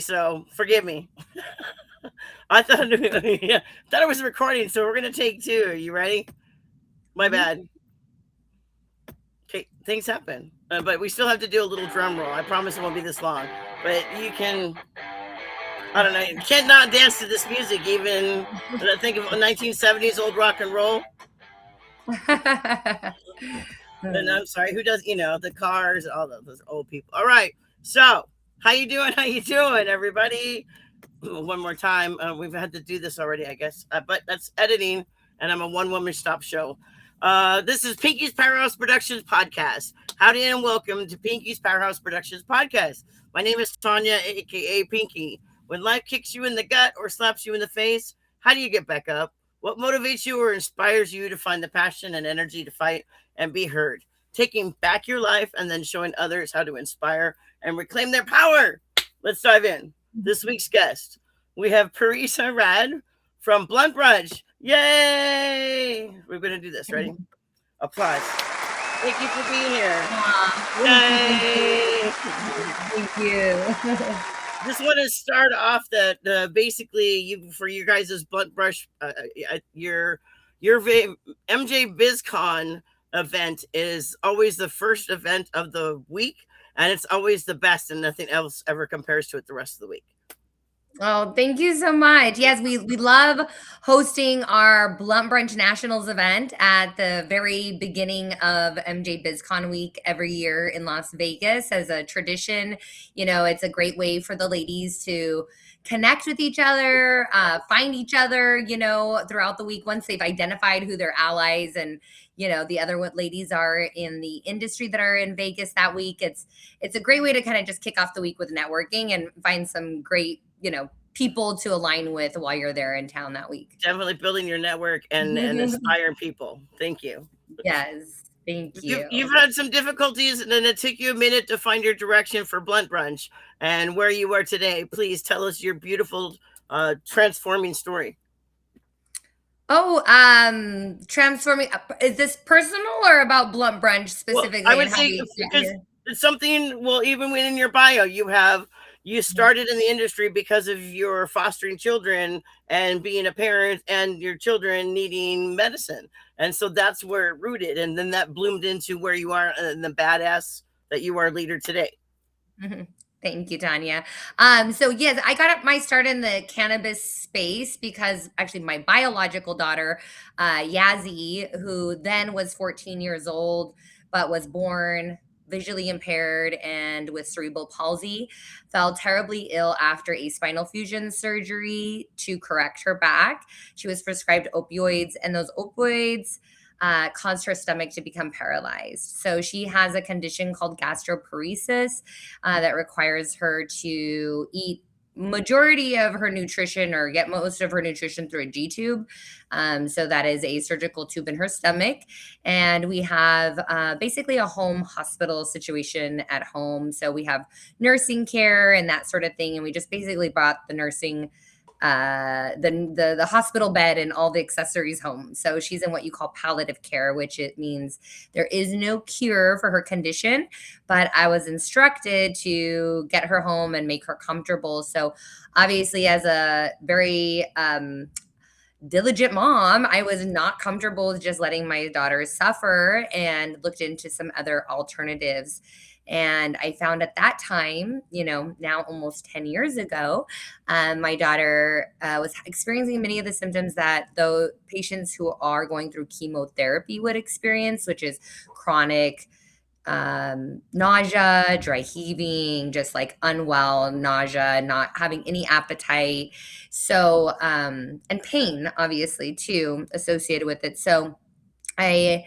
So forgive me. I thought yeah, thought it was recording, so we're gonna take two. Are you ready? My Mhm. bad. Okay, things happen, but we still have to do a little drum roll. I promise it won't be this long. But you can, I don't know, you can't not dance to this music. Even when I think of 1970s old rock and roll. And I'm sorry, who does? The Cars, all those old people. All right, so how you doing? How you doing, everybody? One more time. We've had to do this already, I guess, but that's editing, and I'm a one-woman stop show. This is Pinky's Powerhouse Productions podcast. Howdy and welcome to Pinky's Powerhouse Productions podcast. My name is Tanya, aka Pinky. When life kicks you in the gut or slaps you in the face, how do you get back up? What motivates you or inspires you to find the passion and energy to fight and be heard? Taking back your life and then showing others how to inspire and reclaim their power. Let's dive in. This week's guest, we have Parisa Rad from Blunt Brunch. Yay! We're going to do this. Ready? Applause. Thank you for being here. Aw, thank you. Yay! Thank you. Just want to start off that basically for you guys' Blunt Brush, your MJ BizCon event is always the first event of the week, and it's always the best, and nothing else ever compares to it the rest of the week. Oh, thank you so much. Yes, we love hosting our Blunt Brunch Nationals event at the very beginning of MJ BizCon week every year in Las Vegas as a tradition. It's a great way for the ladies to connect with each other, find each other, throughout the week once they've identified who their allies and the other what ladies are in the industry that are in Vegas that week. It's a great way to kind of just kick off the week with networking and find some great people to align with while you're there in town that week. Definitely building your network and inspiring people. Thank you. Yes, thank You've you. had some difficulties, and then it took you a minute to find your direction for Blunt Brunch and where you are today. Please tell us your beautiful, transforming story. Oh, transforming. Is this personal or about Blunt Brunch Well, I specifically would and how say we got because here? it's something. Well, even within your bio, you started in the industry because of your fostering children and being a parent, and your children needing medicine, and so that's where it rooted, and then that bloomed into where you are and the badass that you are leader today. Mhm. Thank you, Tanya. So yes, I got up my start in the cannabis space because actually my biological daughter, Yazzie, who then was 14 years old, but was born visually impaired and with cerebral palsy, fell terribly ill after a spinal fusion surgery to correct her back. She was prescribed opioids, and those opioids caused her stomach to become paralyzed. So she has a condition called gastroparesis that requires her to eat majority of her nutrition or get most of her nutrition through a G tube. So that is a surgical tube in her stomach. And we have basically a home hospital situation at home. So we have nursing care and that sort of thing. And we just basically brought the nursing the hospital bed and all the accessories home. So she's in what you call palliative care, which it means there is no cure for her condition, but I was instructed to get her home and make her comfortable. So obviously, as a very diligent mom, I was not comfortable with just letting my daughter suffer and looked into some other alternatives. And I found at that time, now almost 10 years ago, my daughter was experiencing many of the symptoms that the patients who are going through chemotherapy would experience, which is chronic nausea, dry heaving, just like unwell nausea, not having any appetite. So, and pain, obviously, too, associated with it. So, I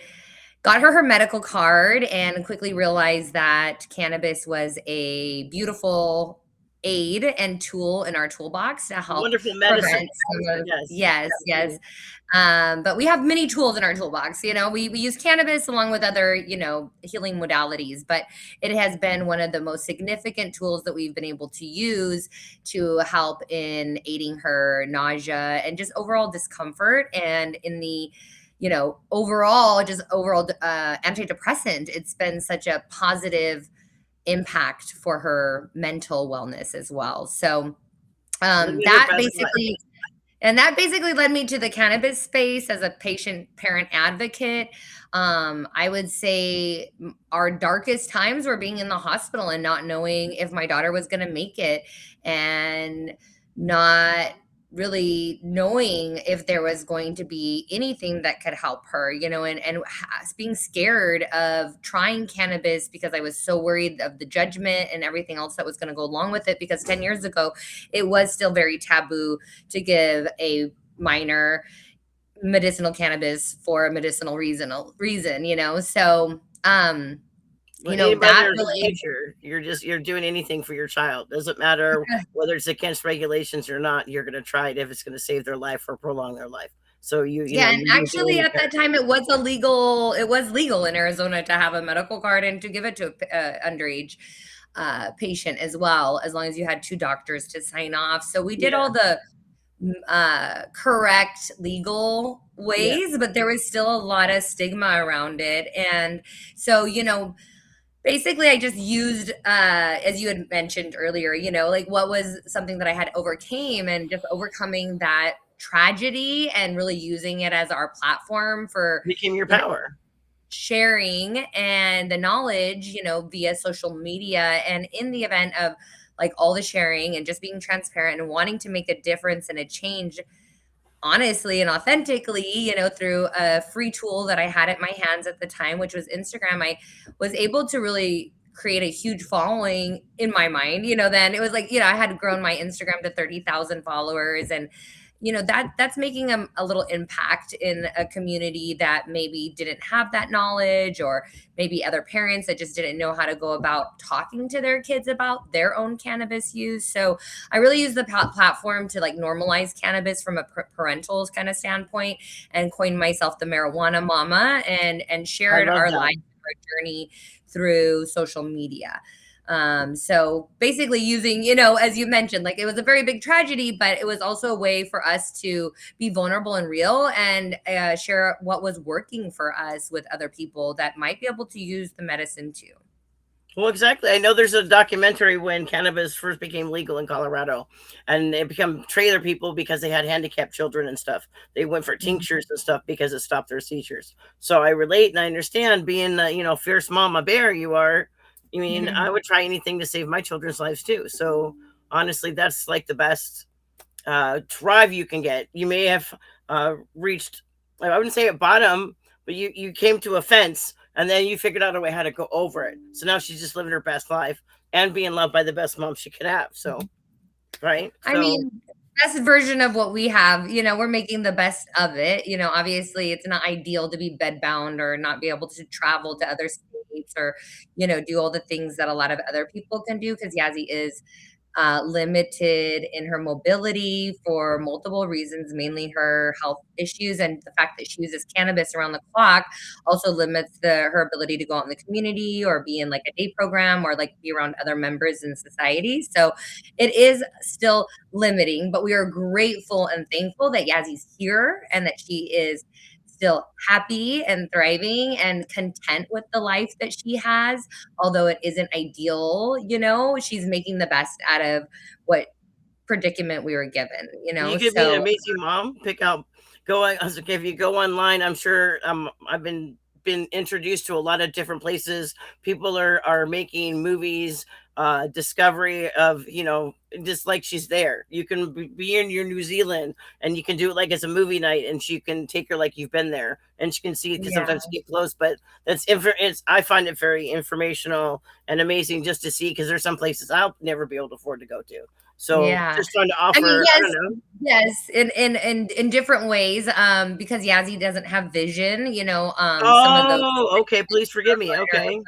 got her medical card and quickly realized that cannabis was a beautiful aid and tool in our toolbox to help Wonderful medicine. prevent some of, Yes, yes, yes. definitely. But we have many tools in our toolbox. We use cannabis along with other, healing modalities, but it has been one of the most significant tools that we've been able to use to help in aiding her nausea and just overall discomfort. And in the overall antidepressant, it's been such a positive impact for her mental wellness as well. So Living her that best life. basically and that basically led me to the cannabis space as a patient parent advocate. I would say our darkest times were being in the hospital and not knowing if my daughter was going to make it, and not really knowing if there was going to be anything that could help her, and being scared of trying cannabis because I was so worried of the judgment and everything else that was going to go along with it, because 10 years ago it was still very taboo to give a minor medicinal cannabis for a medicinal reason. So Well, anybody that there's a really future. You're doing anything for your child. Doesn't matter whether it's against regulations or not. You're going to try it if it's going to save their life or prolong their life. So yeah, and you're being actually genuinely at that time it was legal in Arizona to have a medical card and to give it to a underage patient as well, as long as you had two doctors to sign off. So we did yeah, all the correct legal yeah. ways, but there was still a lot of stigma around it. And so, basically I just used, as you had mentioned earlier, like what was something that I had overcame, and just overcoming that tragedy and really using it as our platform for, Became your you know, power. sharing and the knowledge, via social media. And in the event of like all the sharing and just being transparent and wanting to make a difference and a change honestly and authentically, through a free tool that I had at my hands at the time, which was Instagram, I was able to really create a huge following in my mind. Then it was like, I had grown my Instagram to 30,000 followers, and that's making a little impact in a community that maybe didn't have that knowledge, or maybe other parents that just didn't know how to go about talking to their kids about their own cannabis use. So I really use the platform to like normalize cannabis from a parental kind of standpoint, and coined myself the marijuana mama, and I shared love our that. life, our journey through social media. So basically using, as you mentioned, like it was a very big tragedy, but it was also a way for us to be vulnerable and real, and share what was working for us with other people that might be able to use the medicine too. Well, exactly. I know there's a documentary when cannabis first became legal in Colorado, and it became trailer people because they had handicapped children and stuff. They went for Mhm. tinctures and stuff because it stopped their seizures. So I relate and I understand being, fierce mama bear you are. I mean, I would try anything to save my children's lives too. So honestly, that's like the best drive you can get. You may have reached, I wouldn't say at bottom, but you came to a fence and then you figured out a way how to go over it. So now she's just living her best life and being loved by the best mom she could have. So, right. I So, mean, best version of what we have, we're making the best of it. Obviously it's not ideal to be bedbound or not be able to travel to other states, or, do all the things that a lot of other people can do, because Yazzie is limited in her mobility for multiple reasons, mainly her health issues, and the fact that she uses cannabis around the clock also limits her ability to go out in the community or be in like a day program, or like be around other members in society. So it is still limiting, but we are grateful and thankful that Yazzie's here and that she is still happy and thriving and content with the life that she has. Although it isn't ideal, she's making the best out of what predicament we were given, you could be an so amazing mom. Pick out, go on. If you go online, I'm sure I've been introduced to a lot of different places. People are making movies, discovery of, just like she's there. You can be in your New Zealand and you can do it like it's a movie night, and she can take her like you've been there, and she can see it because yeah. sometimes you get close. But it's I find it very informational and amazing just to see, because there's some places I'll never be able to afford to go to. So Yeah. just trying to I mean, offer, I yes, don't know. yes, in different ways, because Yazzie doesn't have vision, some of those Oh, okay. Please forgive me. Okay.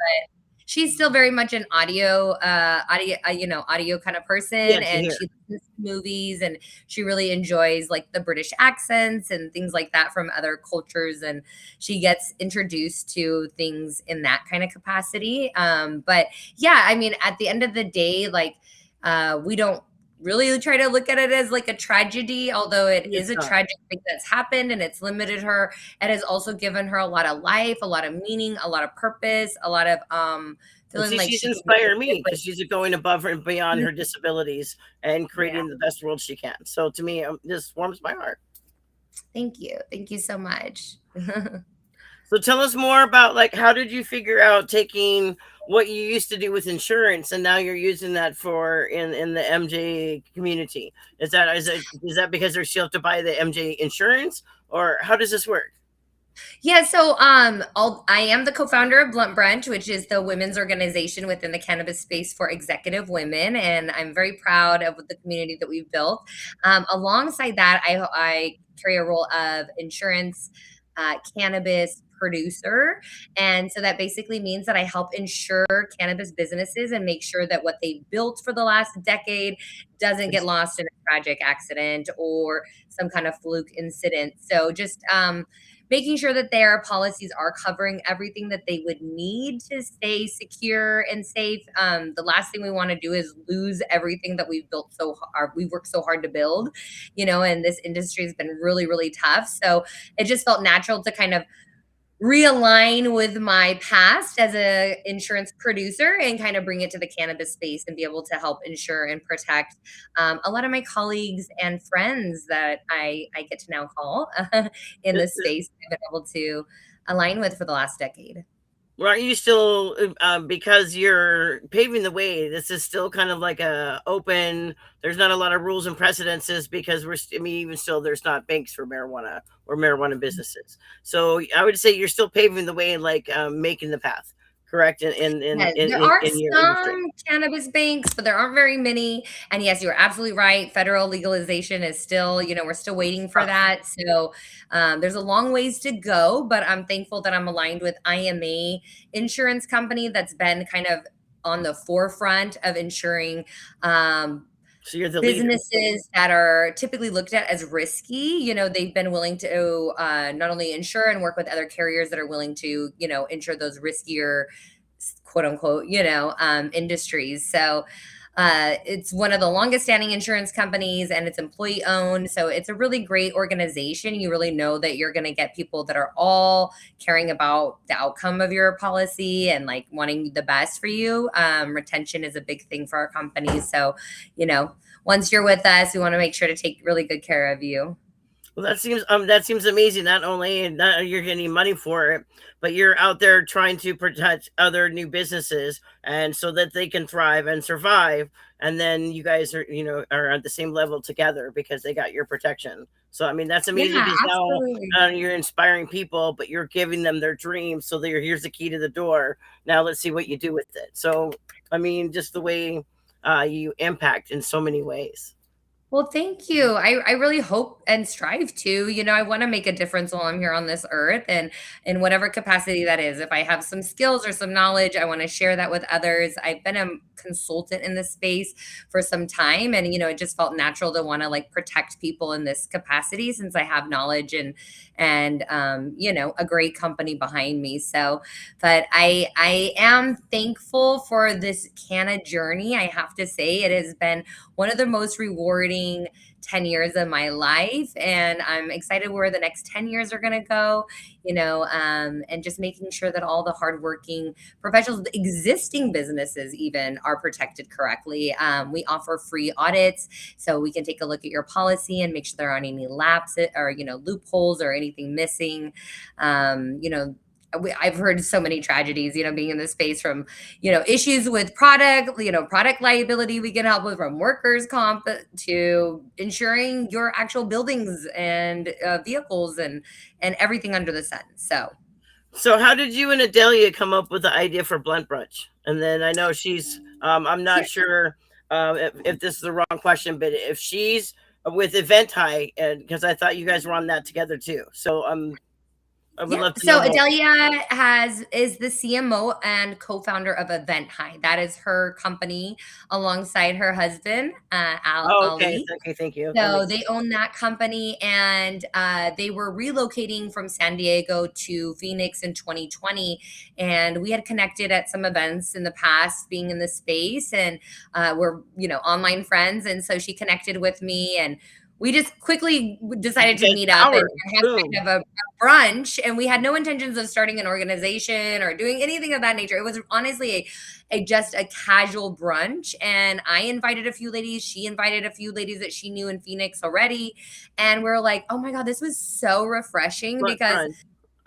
she's still very much an audio kind of person, Yeah, to and hear. she listens to movies, and she really enjoys like the British accents and things like that from other cultures, and she gets introduced to things in that kind of capacity. But yeah, I mean, at the end of the day, like we don't really try to look at it as like a tragedy, although it is It's a not. tragic thing that's happened and it's limited her. It has also given her a lot of life, a lot of meaning, a lot of purpose, a lot of Well, feeling see, like she's she can make a inspired me difference. because she's going above and beyond her disabilities and Yeah, creating the best world she can. So to me, this warms my heart. thank you. Thank you so much. So tell us more about, like, how did you figure out taking what you used to do with insurance and now you're using that for in the MJ community? Is that because they still have to buy the MJ insurance, or how does this work? Yeah, so I am the co-founder of Blunt Brunch, which is the women's organization within the cannabis space for executive women, and I'm very proud of the community that we've built. Alongside that, I carry a role of insurance cannabis producer, and so that basically means that I help insure cannabis businesses and make sure that what they built for the last decade doesn't get lost in a tragic accident or some kind of fluke incident. So just making sure that their policies are covering everything that they would need to stay secure and safe. The last thing we want to do is lose everything that we've built so hard, we've worked so hard to build, and this industry has been really, really tough. So it just felt natural to kind of realign with my past as a insurance producer and kind of bring it to the cannabis space and be able to help insure and protect a lot of my colleagues and friends that I get to now call in this space I've been able to align with for the last decade. Well, are you still, because you're paving the way? This is still kind of like a open. There's not a lot of rules and precedences because I mean, even still, there's not banks for marijuana or marijuana businesses. So I would say you're still paving the way, like, making the path. Correct Yes, there are in your industry. some cannabis banks, but there aren't very many. And yes, you're absolutely right. Federal legalization is still, we're still waiting for that. So there's a long ways to go, but I'm thankful that I'm aligned with IMA insurance company that's been kind of on the forefront of insuring So you're the leader. businesses that are typically looked at as risky. They've been willing to not only insure and work with other carriers that are willing to, insure those riskier, quote unquote, industries. So it's one of the longest standing insurance companies and it's employee owned. So it's a really great organization. You really know that you're going to get people that are all caring about the outcome of your policy and like wanting the best for you. Retention is a big thing for our company. So, once you're with us, we want to make sure to take really good care of you. Well, that seems amazing. Not only that you're getting money for it, but you're out there trying to protect other new businesses, and so that they can thrive and survive. And then you guys are at the same level together because they got your protection. So I mean, that's amazing Yeah, because now absolutely. you're inspiring people, but you're giving them their dreams. So here's the key to the door. Now let's see what you do with it. So I mean, just the way you impact in so many ways. Well, thank you. I really hope and strive to. I want to make a difference while I'm here on this earth and in whatever capacity that is. If I have some skills or some knowledge, I want to share that with others. I've been a consultant in this space for some time and it just felt natural to want to like protect people in this capacity since I have knowledge and a great company behind me. So, but I am thankful for this Canna journey. I have to say it has been one of the most rewarding 10 years of my life. And I'm excited where the next 10 years are going to go, and just making sure that all the hardworking professionals, existing businesses even are protected correctly. We offer free audits so we can take a look at your policy and make sure there aren't any lapses or, loopholes or anything missing. I've heard so many tragedies, being in this space from, issues with product liability we can help with from workers' comp to ensuring your actual buildings and vehicles and everything under the sun. So how did you and Adelia come up with the idea for Blunt Brunch? And then I know she's I'm not Yeah. sure if this is the wrong question, but if she's with Event High, and because I thought you guys were on that together too. So I would Yeah. love to know So more. Adelia is the CMO and co-founder of Event High. That is her company alongside her husband, Oh, okay, Ali. okay, thank you. That So makes they own that company, and they were relocating from San Diego to Phoenix in 2020. And we had connected at some events in the past, being in the space, and we're online friends. And so she connected with me, and we just quickly decided to Get meet up power. and have Boom. kind of a brunch. And we had no intentions of starting an organization or doing anything of that nature. It was honestly just a casual brunch. And I invited a few ladies. She invited a few ladies that she knew in Phoenix already. And we are like, oh my God, this was so refreshing Blunt because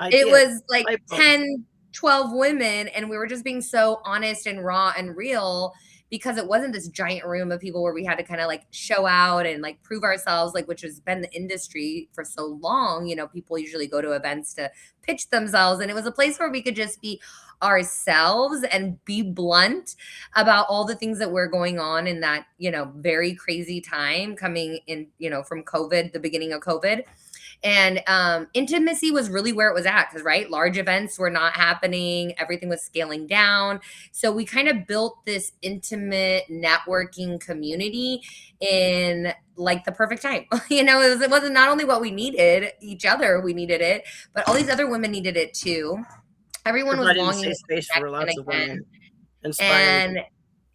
Brunch. it Ideas. was like Light bulb. 10, 12 women, and we were just being so honest and raw and real because it wasn't this giant room of people where we had to kind of like show out and like prove ourselves, like which has been the industry for so long. You know, people usually go to events to pitch themselves, and it was a place where we could just be ourselves and be blunt about all the things that were going on in that, you know, very crazy time coming in, you know, from COVID, the beginning of COVID. And intimacy was really where it was at because, right, large events were not happening. Everything was scaling down. So we kind of built this intimate networking community in like the perfect time. You know, it wasn't not only what we needed, each other, we needed it, but all these other women needed it too. Everyone was Providing a longing safe to space for connect lots of again. women. Inspiring. And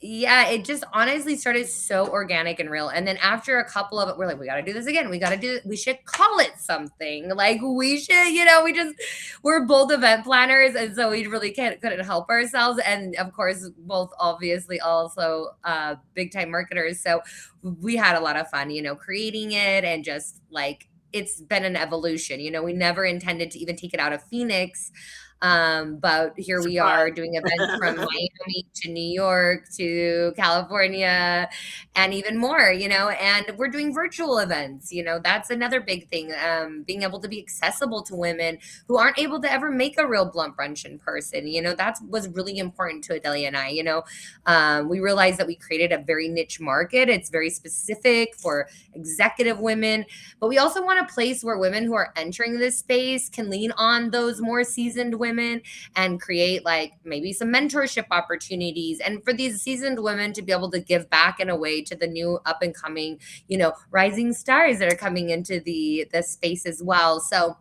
yeah, it just honestly started so organic and real. And then after a couple of it, we're like, we got to do this again. We got to do it. We should call it something. Like we should, you know, we're both event planners. And so we really couldn't help ourselves. And of course, both obviously also big time marketers. So we had a lot of fun, you know, creating it and just like, it's been an evolution. You know, we never intended to even take it out of Phoenix. But here we are doing events from Miami to New York to California and even more, you know, and we're doing virtual events. You know, that's another big thing. Being able to be accessible to women who aren't able to ever make a real blunt brunch in person. You know, that was really important to Adelia and I. You know, we realized that we created a very niche market. It's very specific for executive women, but we also want a place where women who are entering this space can lean on those more seasoned women and create like maybe some mentorship opportunities, and for these seasoned women to be able to give back in a way to the new up and coming, you know, rising stars that are coming into the space as well. So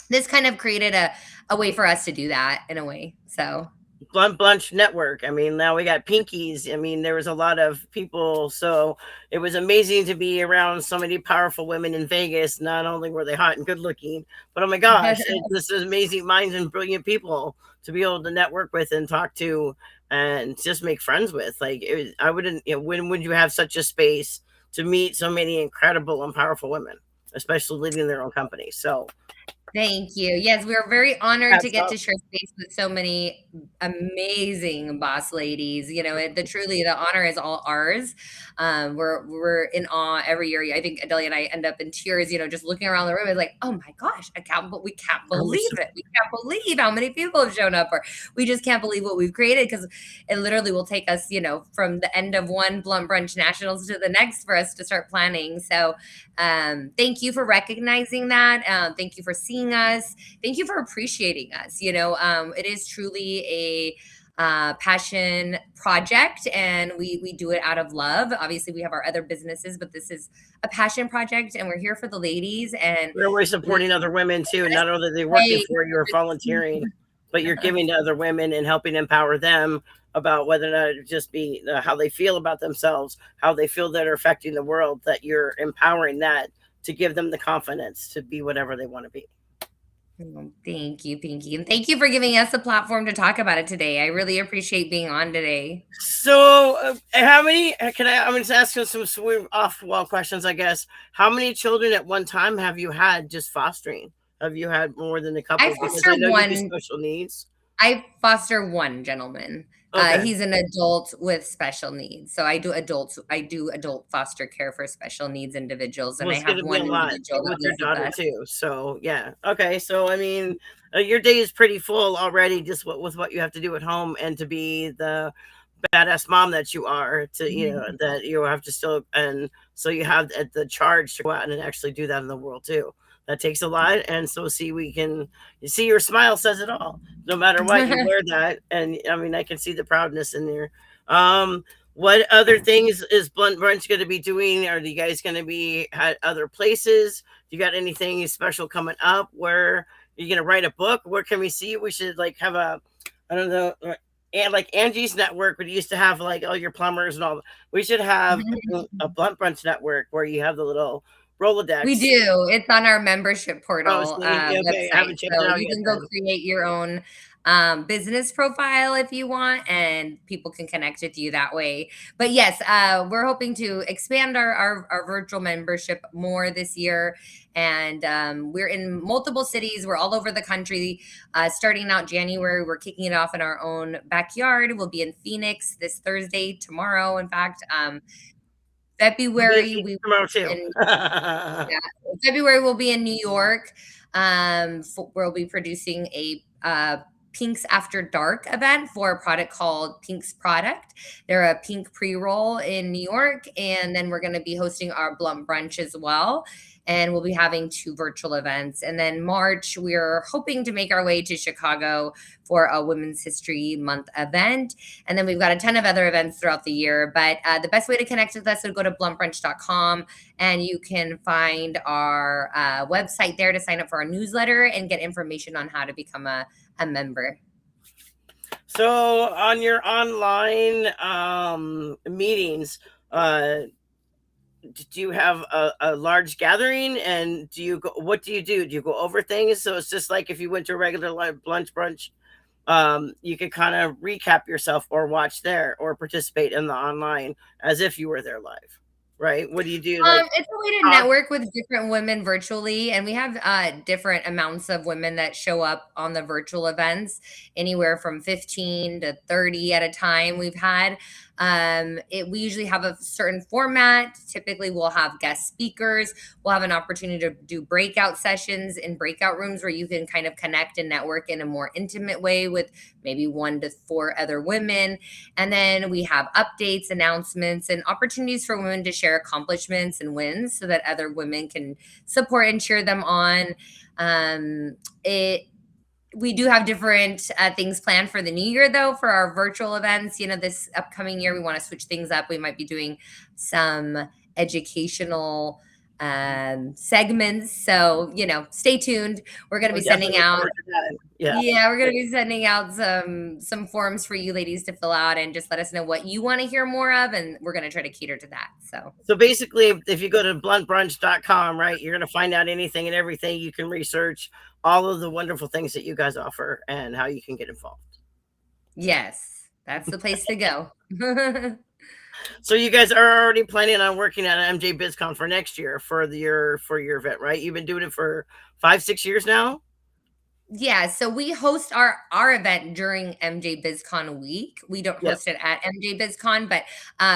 this kind of created a way for us to do that in a way. So Blunt Brunch Network. I mean, now we got Pinkies. I mean, there was a lot of people. So it was amazing to be around so many powerful women in Vegas. Not only were they hot and good looking, but oh my gosh, this is amazing minds and brilliant people to be able to network with and talk to and just make friends with. Like, I wouldn't, you know, when would you have such a space to meet so many incredible and powerful women, especially leading their own company? So, thank you. Yes, we are very honored to hats get off. to share space with so many amazing boss ladies. You know, the honor is all ours. We're in awe every year. I think Adelia and I end up in tears. You know, just looking around the room, it's like, oh my gosh, we can't believe it. We can't believe how many people have shown up, or we just can't believe what we've created because it literally will take us, you know, from the end of one Blunt Brunch Nationals to the next for us to start planning. So thank you for recognizing that. Thank you for seeing us. Thank you for appreciating us. You know, it is truly a passion project, and we do it out of love. Obviously, we have our other businesses, but this is a passion project, and we're here for the ladies. And We're always supporting other women too. Not only are they working for you or volunteering, but you're giving to other women and helping empower them about whether or not it just be how they feel about themselves, how they feel that are affecting the world, that you're empowering that to give them the confidence to be whatever they want to be. Thank you, Pinky. And thank you for giving us a platform to talk about it today. I really appreciate being on today. So, how many? Can I? I'm going to ask you some sweet off-wall questions, I guess. How many children at one time have you had just fostering? Have you had more than a couple? I Because foster I know you do one. special needs. I foster one gentleman. Okay. He's an adult with special needs. So I do adult foster care for special needs individuals. And Well, I it's going have to be one a lot individual that with your lives with daughter us. too. So yeah. Okay. So I mean, your day is pretty full already, just with what you have to do at home, and to be the badass mom that you are, to that you have to still, and so you have the charge to go out and actually do that in the world too. That takes a lot, and so you see your smile says it all. No matter what, you wear that, and I mean I can see the proudness in there. Um, what other things is Blunt Brunch going to be doing? Are you guys going to be at other places? You got anything special coming up? Where you're going to write a book? Where can we see you? We should like have a, I don't know, and like Angie's network, we used to have like all your plumbers and all. We should have a Blunt Brunch network where you have the little Rolodex? We do. It's on our membership Oh, portal see, okay, I website. haven't checked it So out you yet can go then. create your own business profile if you want, and people can connect with you that way. But yes, we're hoping to expand our virtual membership more this year. And we're in multiple cities. We're all over the country. Starting out January, we're kicking it off in our own backyard. We'll be in Phoenix this Thursday, tomorrow, in fact. I'll be in February, Phoenix we tomorrow too. in yeah, February we'll be in New York. We'll be producing a Pinks After Dark event for a product called Pink's Product. They're a pink pre-roll in New York, and then we're going to be hosting our Blunt Brunch as well. And we'll be having 2 virtual events. And then March, we're hoping to make our way to Chicago for a Women's History Month event. And then we've got a ton of other events throughout the year. But the best way to connect with us would go to bluntbrunch.com, and you can find our website there to sign up for our newsletter and get information on how to become a member. So on your online meetings, do you have a large gathering, and what do you do? Do you go over things? So it's just like if you went to a regular lunch brunch, you could kind of recap yourself or watch there or participate in the online as if you were there live, right? What do you do? Like, It's a way to network with different women virtually, and we have different amounts of women that show up on the virtual events, anywhere from 15 to 30 at a time. We've had we usually have a certain format. Typically, we'll have guest speakers. We'll have an opportunity to do breakout sessions in breakout rooms where you can kind of connect and network in a more intimate way with maybe 1 to 4 other women. And then we have updates, announcements, and opportunities for women to share accomplishments and wins so that other women can support and cheer them on. We do have different things planned for the new year, though, for our virtual events. This upcoming year, we want to switch things up. We might be doing some educational segments. So, stay tuned. We're going to be sending out. Yeah, we're going to be sending out some forms for you ladies to fill out and just let us know what you want to hear more of, and we're going to try to cater to that. So basically, if you go to bluntbrunch.com, right, you're going to find out anything and everything. You can research all of the wonderful things that you guys offer and how you can get involved. Yes, that's the place to go. So you guys are already planning on working at MJ BizCon for next year for your event, right? You've been doing it for 5-6 years now. Yeah, so we host our event during MJ BizCon week. We don't host it at MJ BizCon, but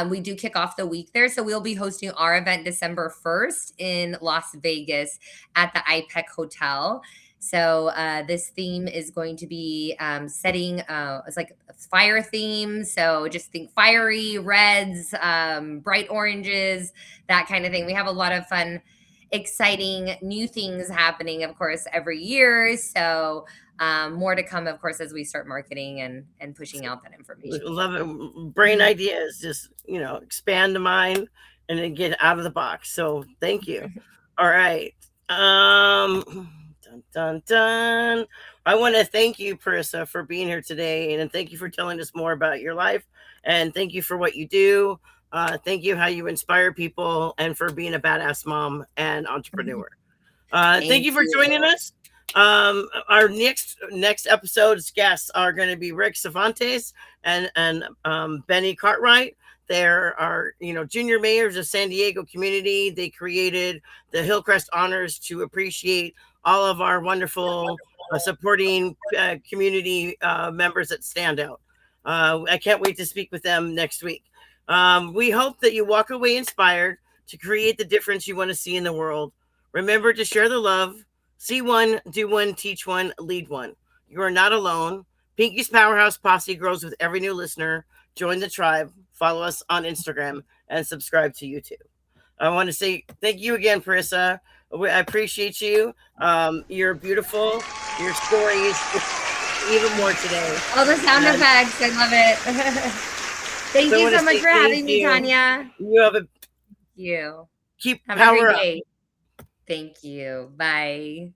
we do kick off the week there. So we'll be hosting our event December 1st in Las Vegas at the IPEC Hotel. So this theme is going to be setting, it's like a fire theme. So just think fiery, reds, bright oranges, that kind of thing. We have a lot of fun, exciting new things happening, of course, every year. So more to come, of course, as we start marketing and pushing out that information. Love it. Brain ideas, just, expand the mind and then get out of the box. So thank you. All right. Dun, dun, dun. I want to thank you, Parisa, for being here today. And thank you for telling us more about your life. And thank you for what you do. Thank you how you inspire people and for being a badass mom and entrepreneur. Thank you for joining us. Our next episode's guests are going to be Rick Cervantes and Benny Cartwright. They're our junior mayors of San Diego community. They created the Hillcrest Honors to appreciate all of our wonderful supporting community members that stand out. I can't wait to speak with them next week. We hope that you walk away inspired to create the difference you want to see in the world. Remember to share the love. See one, do one, teach one, lead one. You are not alone. Pinky's Powerhouse Posse grows with every new listener. Join the tribe. Follow us on Instagram and subscribe to YouTube. I want to say thank you again, Parisa. I appreciate you. You're beautiful. Your stories even more today. All the sound effects. I love it. Thank you so much for having me, Tanya. You have a you. Keep have power a great up. day. Thank you. Bye.